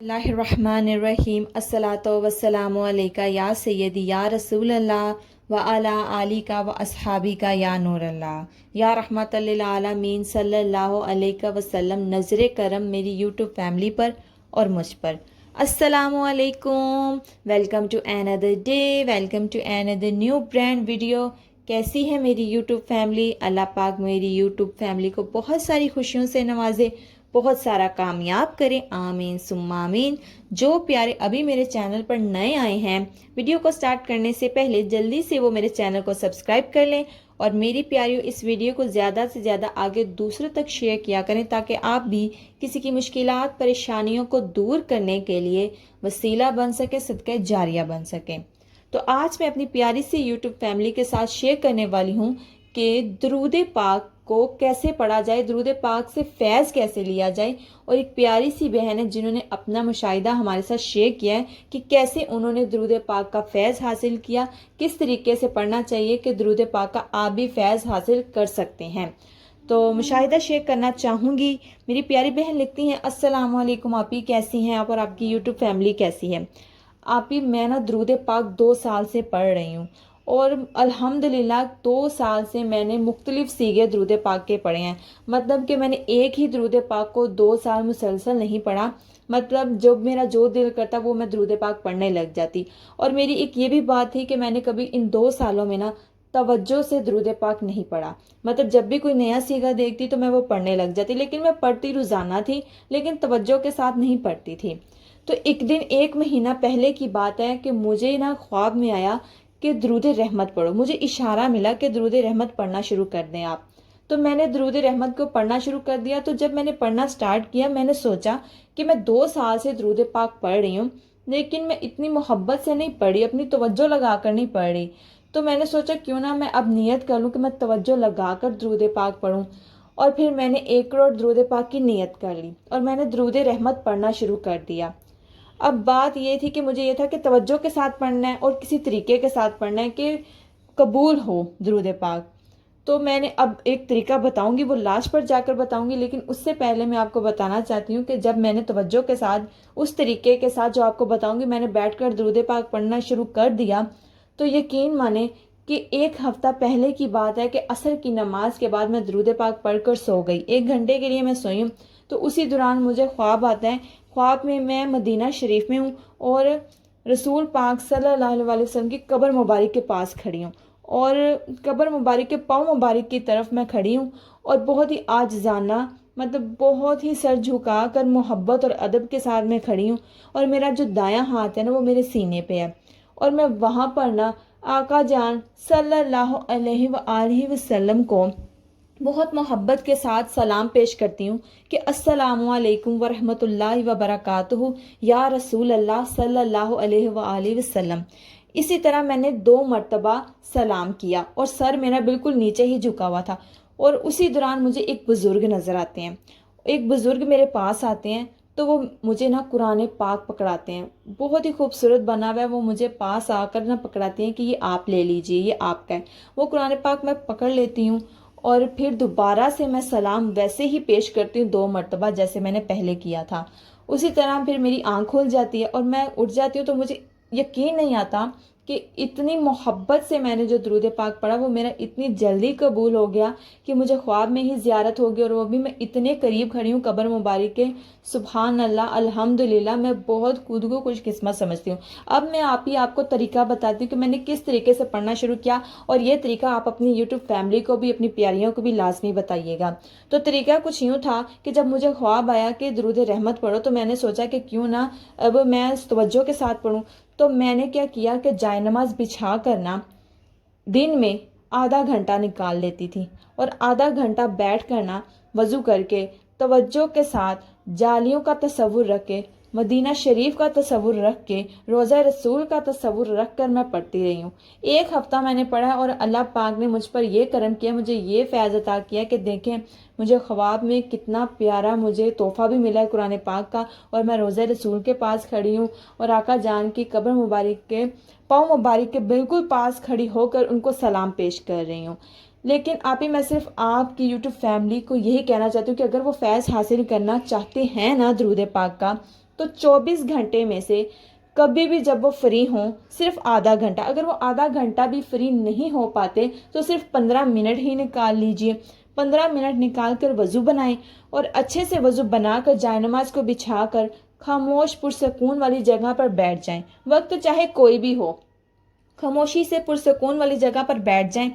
बिस्मिल्लाहिर्रहमानिर्रहीम अस्सलातु वस्सलामु अलैका या सय्यदी या रसूल अल्लाह व अला आलिका व अस्हाबिका या नूर अल्लाह या रहमतल लिल आलमीन सल्लल्लाहु अलैहि वसल्लम। नज़र करम मेरी यूट्यूब फैमिली पर और मुझ पर। अस्सलामु अलैकुम, welcome to another day, welcome to another new brand video. कैसी है मेरी यूट्यूब फैमिली? अल्लाह पाक मेरी यूट्यूब फैमिली को बहुत सारी खुशियों से नवाजे, बहुत सारा कामयाब करें, आमीन सुम्मा आमीन। जो प्यारे अभी मेरे चैनल पर नए आए हैं, वीडियो को स्टार्ट करने से पहले जल्दी से वो मेरे चैनल को सब्सक्राइब कर लें और मेरी प्यारियों इस वीडियो को ज़्यादा से ज़्यादा आगे दूसरों तक शेयर किया करें ताकि आप भी किसी की मुश्किलात परेशानियों को दूर करने के लिए वसीला बन सके, सदका जारिया बन सके। तो आज मैं अपनी प्यारी सी यूट्यूब फैमिली के साथ शेयर करने वाली हूँ कि दरूद पाक को कैसे पढ़ा जाए, दरूद पाक से फैज़ कैसे लिया जाए। और एक प्यारी सी बहन है जिन्होंने अपना मुशाहिदा हमारे साथ शेयर किया है कि कैसे उन्होंने दरूद पाक का फैज़ हासिल किया, किस तरीके से पढ़ना चाहिए कि दरूद पाक का आप भी फैज़ हासिल कर सकते हैं। तो मुशाहिदा शेयर करना चाहूँगी। मेरी प्यारी बहन लिखती हैं, अस्सलाम वालेकुम आपी, कैसी हैं आप और आपकी यूट्यूब फैमिली कैसी है? आपी मैं ना दरूद पाक 2 साल से पढ़ रही हूँ और अल्हम्दुलिल्लाह 2 साल से मैंने मुख्तलिफ सीगे दरूद पाक के पढ़े हैं। मतलब कि मैंने एक ही दरूद पाक को 2 साल मुसलसल नहीं पढ़ा। मतलब जब मेरा जो दिल करता वो मैं दरूद पाक पढ़ने लग जाती। और मेरी एक ये भी बात थी कि मैंने कभी इन 2 सालों में ना तवज्जो से दरूद पाक नहीं पढ़ा। मतलब जब भी कोई नया सीगा देखती तो मैं वो पढ़ने लग जाती, लेकिन मैं पढ़ती रोज़ाना थी लेकिन तवज्जो के साथ नहीं पढ़ती थी। तो एक दिन 1 महीना पहले की बात है कि मुझे ना ख्वाब में आया कि दरूद रहमत पढ़ो। मुझे इशारा मिला कि दरूद रहमत पढ़ना शुरू कर दें आप। तो मैंने दरूद रहमत को पढ़ना शुरू कर दिया। तो जब मैंने पढ़ना स्टार्ट किया मैंने सोचा कि मैं 2 साल से दरूद पाक पढ़ रही हूँ लेकिन मैं इतनी मोहब्बत से नहीं पढ़ी, अपनी तवज्जो लगा कर नहीं पढ़ रही। तो मैंने सोचा क्यों ना मैं अब नियत कर लूँ कि मैं तवज्जो लगा कर दरूद पाक पढ़ूँ। और फिर मैंने 1 करोड़ दरूद पाक की नियत कर ली और मैंने दरूद रहमत पढ़ना शुरू कर दिया। अब बात ये थी कि मुझे ये था कि तवज्जो के साथ पढ़ना है और किसी तरीके के साथ पढ़ना है कि कबूल हो दरूद पाक। तो मैंने अब एक तरीका बताऊंगी, वो लास्ट पर जाकर बताऊंगी, लेकिन उससे पहले मैं आपको बताना चाहती हूँ कि जब मैंने तवज्जो के साथ उस तरीके के साथ जो आपको बताऊंगी मैंने बैठकर दरूद पाक पढ़ना शुरू कर दिया तो यकीन माने कि 1 हफ्ता पहले की बात है कि असर की नमाज के बाद मैं दरूद पाक पढ़कर सो गई। 1 घंटे के लिए मैं सोई हूँ। तो उसी दौरान मुझे ख्वाब आता है। ख्वाब में मैं मदीना शरीफ में हूँ और रसूल पाक सल्लल्लाहु अलैहि वसल्लम की कब्र मुबारक के पास खड़ी हूँ और कब्र मुबारक के पाँव मुबारक की तरफ मैं खड़ी हूँ और बहुत ही आजिज़ाना, मतलब बहुत ही सर झुका कर मोहब्बत और अदब के साथ मैं खड़ी हूँ और मेरा जो दायां हाथ है ना वो मेरे सीने पे है। और मैं वहाँ पर ना आका जान सल्लल्लाहु अलैहि वसल्लम को बहुत मोहब्बत के साथ सलाम पेश करती हूँ कि अस्सलामु अलैकुम व रहमतुल्लाहि व बरकातुहू या रसूल अल्लाह सल्लल्लाहु अलैहि वसल्लम। इसी तरह मैंने 2 मरतबा सलाम किया और सर मेरा बिल्कुल नीचे ही झुका हुआ था। और उसी दौरान मुझे एक बुज़ुर्ग नज़र आते हैं। एक बुज़ुर्ग मेरे पास आते हैं तो वो मुझे ना कुरान पाक पकड़ाते हैं। बहुत ही खूबसूरत बना हुआ है। वो मुझे पास आकर ना पकड़ाते हैं कि ये आप ले लीजिए, ये आपका है। वो कुरान पाक मैं पकड़ लेती हूँ और फिर दोबारा से मैं सलाम वैसे ही पेश करती हूँ 2 मरतबा जैसे मैंने पहले किया था। उसी तरह फिर मेरी आँख खुल जाती है और मैं उठ जाती हूँ। तो मुझे यकीन नहीं आता कि इतनी मोहब्बत से मैंने जो दरूद पाक पढ़ा वो मेरा इतनी जल्दी कबूल हो गया कि मुझे ख्वाब में ही ज़ियारत हो गई और वो भी मैं इतने करीब खड़ी हूँ कब्र मुबारक के। सुभान अल्लाह, अल्हम्दुलिल्लाह, मैं बहुत खुद को खुशकिस्मत समझती हूँ। अब मैं आपको तरीका बताती हूँ कि मैंने किस तरीके से पढ़ना शुरू किया और ये तरीका आप अपनी यूट्यूब फैमिली को भी, अपनी प्यारियों को भी लाजमी बताइएगा। तो तरीका कुछ यूँ था कि जब मुझे ख्वाब आया कि दरूद रहमत पढ़ो तो मैंने सोचा कि क्यों ना अब मैं तवज्जो के साथ पढ़ूँ। तो मैंने क्या किया कि जायनमाज बिछा करना दिन में आधा घंटा निकाल लेती थी और आधा घंटा बैठ करना वज़ू करके तवज्जो के साथ जालियों का तसव्वुर रख के, मदीना शरीफ का तसव्वुर रख के, रोज़ा रसूल का तसव्वुर रख कर मैं पढ़ती रही हूँ। 1 हफ्ता मैंने पढ़ा और अल्लाह पाक ने मुझ पर ये करम किया, मुझे ये फैज़ अता किया कि देखें मुझे ख्वाब में कितना प्यारा मुझे तोहफ़ा भी मिला है कुरान पाक का। और मैं रोज़ा रसूल के पास खड़ी हूँ और आका जान की कब्र मुबारक के पाँव मुबारक के बिल्कुल पास खड़ी होकर उनको सलाम पेश कर रही हूँ। लेकिन आप ही, मैं सिर्फ आपकी यूट्यूब फैमिली को यही कहना चाहती हूँ कि अगर वो फैज़ हासिल करना चाहते हैं ना दरूद पाक का, تو 24 گھنٹے میں سے کبھی بھی جب وہ فری ہوں صرف آدھا گھنٹہ، اگر وہ آدھا گھنٹہ بھی فری نہیں ہو پاتے تو صرف 15 منٹ ہی نکال لیجئے، 15 منٹ نکال کر وضو بنائیں اور اچھے سے وضو بنا کر جائے نماز کو بچھا کر خاموش پرسکون والی جگہ پر بیٹھ جائیں، وقت چاہے کوئی بھی ہو، خاموشی سے پرسکون والی جگہ پر بیٹھ جائیں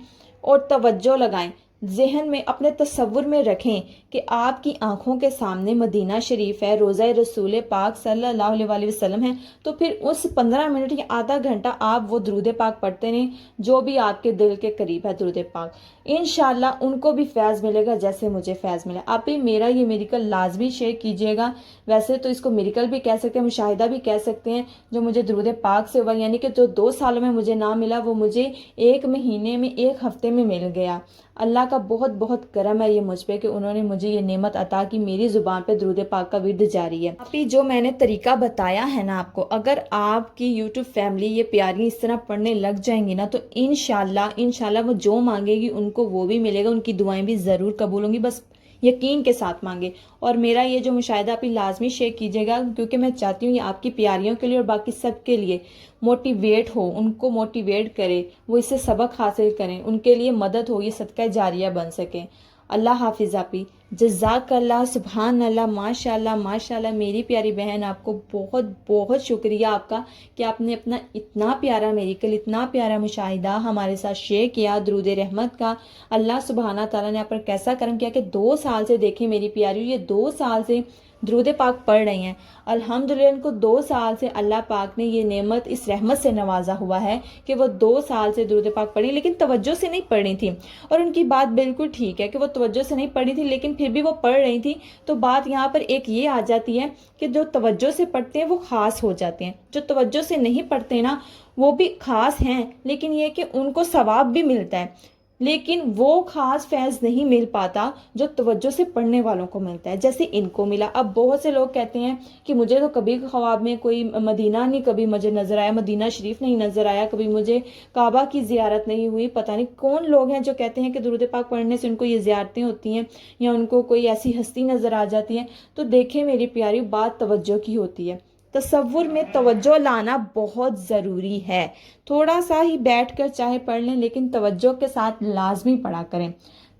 اور توجہ لگائیں، ذہن میں اپنے تصور میں رکھیں کہ آپ کی آنکھوں کے سامنے مدینہ شریف ہے، روضہ رسول پاک صلی اللہ علیہ وسلم ہے، تو پھر اس 15 منٹ یا آدھا گھنٹہ آپ وہ درود پاک پڑھتے رہیں جو بھی آپ کے دل کے قریب ہے درود پاک، انشاءاللہ ان کو بھی فیض ملے گا جیسے مجھے فیض ملا۔ آپ بھی میرا یہ میریکل لازمی شیئر کیجیے گا، ویسے تو اس کو میریکل بھی کہہ سکتے ہیں، مشاہدہ بھی کہہ سکتے ہیں، جو مجھے درود پاک سے ہوا، یعنی کہ جو 2 سالوں میں مجھے نہ ملا وہ مجھے 1 مہینے میں 1 ہفتے میں مل گیا۔ اللہ کا بہت بہت کرم ہے یہ مجھ پہ کہ انہوں نے مجھے یہ نعمت عطا کی، میری زبان پہ درود پاک کا ورد جاری ہے۔ ابھی جو میں نے طریقہ بتایا ہے نا آپ کو، اگر آپ کی یوٹیوب فیملی یہ پیاری اس طرح پڑھنے لگ جائیں گی نا تو انشاءاللہ وہ جو مانگے گی ان کو وہ بھی ملے گا، ان کی دعائیں بھی ضرور قبول ہوں گی، بس یقین کے ساتھ مانگے۔ اور میرا یہ جو مشاہدہ آپ لازمی شیئر کیجیے گا، کیونکہ میں چاہتی ہوں یہ آپ کی پیاریوں کے لیے اور باقی سب کے لیے موٹیویٹ ہو، ان کو موٹیویٹ کرے، وہ اس سے سبق حاصل کریں، ان کے لیے مدد ہو، یہ صدقہ جاریہ بن سکیں۔ اللہ حافظ آپی، جزاک اللہ، سبحان اللہ، ماشاءاللہ ماشاءاللہ۔ میری پیاری بہن آپ کو بہت بہت شکریہ آپ کا کہ آپ نے اپنا اتنا پیارا میریکل، اتنا پیارا مشاہدہ ہمارے ساتھ شیئر کیا درود رحمت کا۔ اللہ سبحانہ تعالیٰ نے آپ پر کیسا کرم کیا کہ 2 سال سے، دیکھیں میری پیاری، یہ 2 سال سے درود پاک پڑھ رہی ہیں، الحمدللہ ان کو 2 سال سے اللہ پاک نے یہ نعمت اس رحمت سے نوازا ہوا ہے کہ وہ 2 سال سے درود پاک پڑھی، لیکن توجہ سے نہیں پڑھی تھی، اور ان کی بات بالکل ٹھیک ہے کہ وہ توجہ سے نہیں پڑھی تھی لیکن پھر بھی وہ پڑھ رہی تھی۔ تو بات یہاں پر ایک یہ آ جاتی ہے کہ جو توجہ سے پڑھتے ہیں وہ خاص ہو جاتے ہیں، جو توجہ سے نہیں پڑھتے نا وہ بھی خاص ہیں، لیکن یہ کہ ان کو ثواب بھی ملتا ہے، لیکن وہ خاص فیض نہیں مل پاتا جو توجہ سے پڑھنے والوں کو ملتا ہے، جیسے ان کو ملا۔ اب بہت سے لوگ کہتے ہیں کہ مجھے تو کبھی خواب میں کوئی مدینہ نہیں کبھی مجھے نظر آیا، مدینہ شریف نہیں نظر آیا، کبھی مجھے کعبہ کی زیارت نہیں ہوئی، پتہ نہیں کون لوگ ہیں جو کہتے ہیں کہ درود پاک پڑھنے سے ان کو یہ زیارتیں ہوتی ہیں یا ان کو کوئی ایسی ہستی نظر آ جاتی ہے۔ تو دیکھیں میری پیاری، بات توجہ کی ہوتی ہے، تصور میں توجہ لانا بہت ضروری ہے، تھوڑا سا ہی بیٹھ کر چاہے پڑھ لیں لیکن توجہ کے ساتھ لازمی پڑھا کریں۔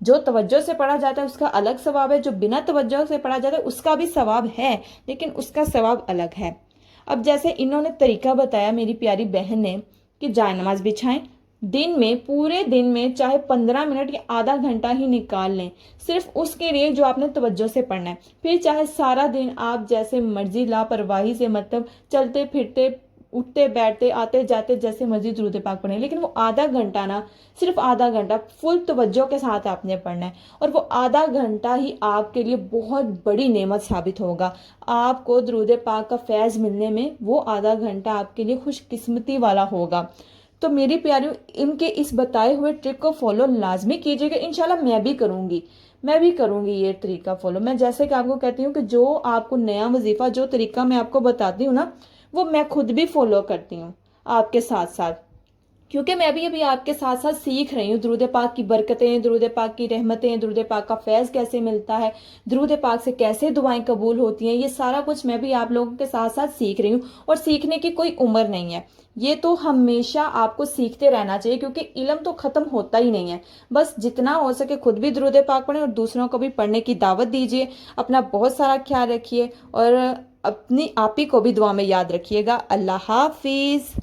جو توجہ سے پڑھا جاتا ہے اس کا الگ ثواب ہے، جو بنا توجہ سے پڑھا جاتا ہے اس کا بھی ثواب ہے لیکن اس کا ثواب الگ ہے۔ اب جیسے انہوں نے طریقہ بتایا میری پیاری بہن نے کہ جائے نماز بچھائیں، دن میں، پورے دن میں چاہے 15 منٹ یا آدھا گھنٹہ ہی نکال لیں صرف اس کے لیے جو آپ نے توجہ سے پڑھنا ہے، پھر چاہے سارا دن آپ جیسے مرضی لاپرواہی سے، مطلب چلتے پھرتے، اٹھتے بیٹھتے، آتے جاتے جیسے مرضی درود پاک پڑھیں، لیکن وہ آدھا گھنٹہ نا، صرف آدھا گھنٹہ فل توجہ کے ساتھ آپ نے پڑھنا ہے، اور وہ آدھا گھنٹہ ہی آپ کے لیے بہت بڑی نعمت ثابت ہوگا۔ آپ کو درود پاک کا فیض ملنے میں وہ آدھا گھنٹہ آپ کے لیے خوش قسمتی والا ہوگا۔ تو میری پیاری، ان کے اس بتائے ہوئے ٹرک کو فالو لازمی کیجیے گا، انشاءاللہ میں بھی کروں گی یہ طریقہ فالو۔ میں جیسے کہ آپ کو کہتی ہوں کہ جو آپ کو نیا وظیفہ، جو طریقہ میں آپ کو بتاتی ہوں نا، وہ میں خود بھی فالو کرتی ہوں آپ کے ساتھ ساتھ، کیونکہ میں ابھی آپ کے ساتھ ساتھ سیکھ رہی ہوں درود پاک کی برکتیں، درود پاک کی رحمتیں، درود پاک کا فیض کیسے ملتا ہے، درود پاک سے کیسے دعائیں قبول ہوتی ہیں، یہ سارا کچھ میں بھی آپ لوگوں کے ساتھ ساتھ سیکھ رہی ہوں، اور سیکھنے کی کوئی عمر نہیں ہے، یہ تو ہمیشہ آپ کو سیکھتے رہنا چاہیے کیونکہ علم تو ختم ہوتا ہی نہیں ہے۔ بس جتنا ہو سکے خود بھی درود پاک پڑھیں اور دوسروں کو بھی پڑھنے کی دعوت دیجیے۔ اپنا بہت سارا خیال رکھیے اور اپنی آپی کو بھی دعا میں یاد رکھیے گا۔ اللہ حافظ۔